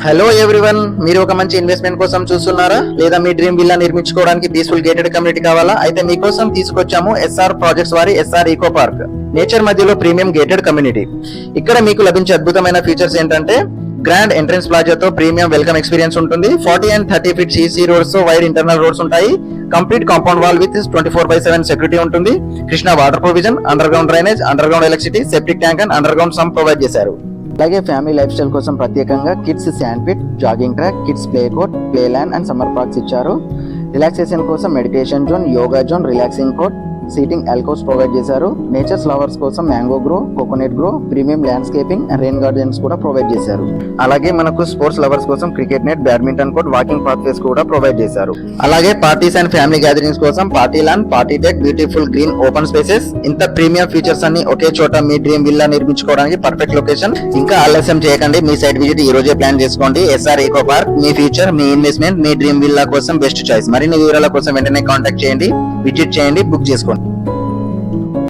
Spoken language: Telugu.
హలో ఎవ్రీవన్, మీరు ఒక మంచి ఇన్వెస్ట్మెంట్ కోసం చూస్తున్నారా లేదా మీ డ్రీమ్ విల్లా నిర్మించుకోవడానికి పీస్ఫుల్ గేటెడ్ కమ్యూనిటీ కావాలా? అయితే మీకోసం తీసుకొచ్చాము ఎస్ఆర్ ప్రాజెక్ట్స్ వారి ఎస్ఆర్ ఈకో పార్క్. నేచర్ మధ్యలో ప్రీమియం గేటెడ్ కమ్యూనిటీ. ఇక్కడ మీకు లభించే అద్భుతమైన ఫీచర్స్ ఏంటంటే గ్రాండ్ ఎంట్రన్స్ ప్లాజాతో ప్రీమియం వెల్కమ్ ఎక్స్పీరియన్స్ ఉంటుంది. 40 and 30 feet CC రోడ్స్ తో వైడ్ ఇంటర్నల్ రోడ్స్ ఉంటాయి. Complete compound wall with 24/7 security ఉంటుంది. Krishna water provision, underground drainage, underground electricity, septic tank and under ground sump provide చేశారు. అలాగే ఫ్యామిలీ లైఫ్ స్టైల్ కోసం ప్రత్యేకంగా kids sand pit, jogging track, kids play court, play land and summer parks ఇచ్చారు. రిలాక్సేషన్ కోసం meditation zone, yoga zone, relaxing court, seating alcoves provide చేశారు. నేచర్ ఫ్లవర్స్ కోసం mango grove, coconut grove, premium landscaping and rain gardens కూడా ప్రొవైడ్ చేశారు. అలాగే మనకు స్పోర్ట్స్ లవర్స్ కోసం cricket net, badminton court, walking pathways కూడా ప్రొవైడ్ చేశారు. అలాగే పార్టీస్ అండ్ ఫ్యామిలీ గ్యాదరింగ్స్ కోసం party land, party deck, beautiful green open spaces. ఇంత ప్రీమియం ఫీచర్స్ అన్ని ఒకే చోట మీ డ్రీమ్ విల్లా నిర్మించుకోవడానికి పర్ఫెక్ట్ లొకేషన్. ఇంకా ఆలస్యం చేయకండి, మీ సైట్ విజిట్ ఈ రోజే ప్లాన్ చేసుకోండి. ఎస్ఆర్ ఈకో పార్క్ మీ ఫ్యూచర్, మీ ఇన్వెస్ట్మెంట్, మీ డ్రీమ్ విల్లా కోసం బెస్ట్ చాయిస్. మరిన్ని వివరాల కోసం వెంటనే కాంటాక్ట్ చేయండి, విజిట్ చేయండి, బుక్ చేసుకోండి.